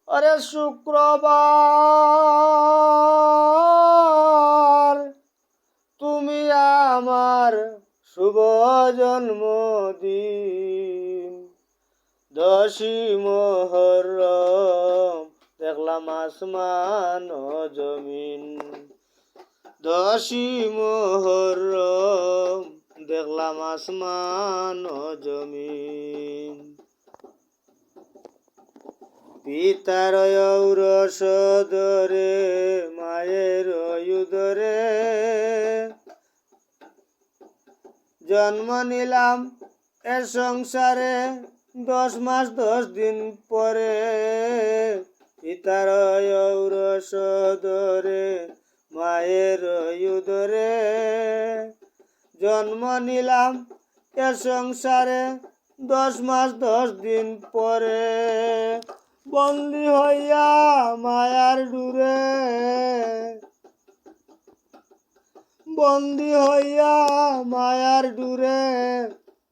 আরে শুক্রবার তুমি আমার শুভ জন্মদিন। 10ই মুহররম দেখলাম আসমান ও জমিন। 10ই মুহররম দেখলাম আসমান ও জমিন। পিতার ঔরস ধরে মায়ের উদরে জন্ম নিলাম এ সংসারে। 10 মাস 10 দিন পরে পিতার ঔরস ধরে মায়ের উদরে জন্ম নিলাম এ সংসারে। 10 মাস 10 দিন পরে বন্দী হইয়া মায়ার ডুরে, বন্দী হইয়া মায়ার ডুরে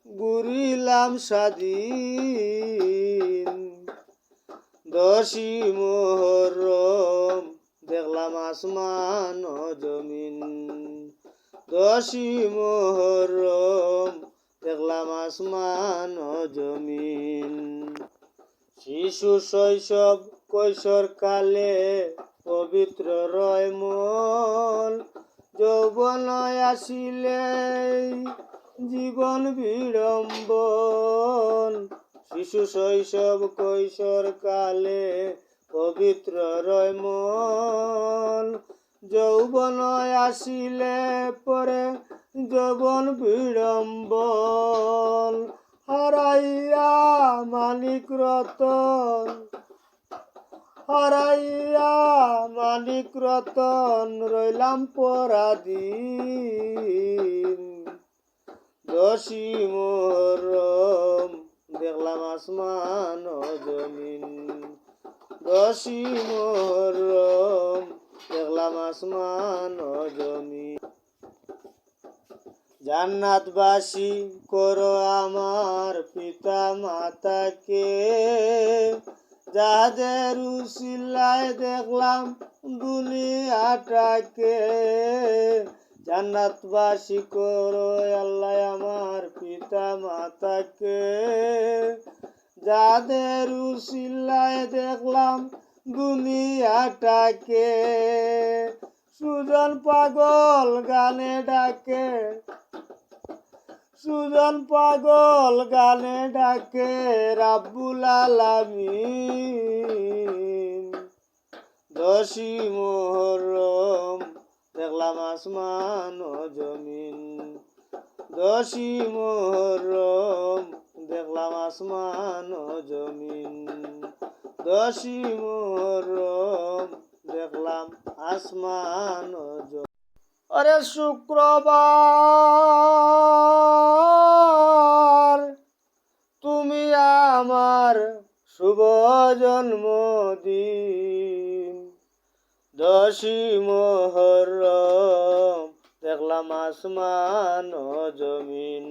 ঘুরিলাম স্বাধীন। 10ই মুহররম দেখলাম আসমান ও জমিন। 10ই মুহররম দেখলাম আসমান ও জমিন। শিশু শৈশব কৈশোর কালে পবিত্র রয় মন। যৌবন আসিলে জীবন বিড়ম্বন। শিশু শৈশব কৈশোর কালে পবিত্র রয় মন। যৌবন আসিলে পরে যৌবন বিড়ম্বন। হারাইয়া মানিক রতন, হারাইয়া মানিক রতন রইলাম পরাধীন। 10ই মুহররম দেখলাম আসমান ও জমিন। 10ই মুহররম দেখলাম আসমান ও জমিন। জান্নাতবাসী করো আমার পিতা মাতাকে, যাদের উসিলায় দেখলাম দুনিয়াটাকে। জান্নাতবাসী করো আল্লাহ আমার পিতা মাতাকে, যাদের উসিলায় দেখলাম দুনিয়াটাকে। সুজন পাগল গানে ডাকে, সুজন পাগল গানে ডাকে রাব্বুল আলামিন। 10ই মুহররম দেখলাম আসমান ও জমিন। 10ই মুহররম দেখলাম আসমান ও জমিন। 10ই মুহররম দেখলাম আসমান ও জমিন। আরে শুক্রবার তুমি আমার শুভ জন্মদিন। 10ই মুহররম দেখলাম আসমান ও জমিন।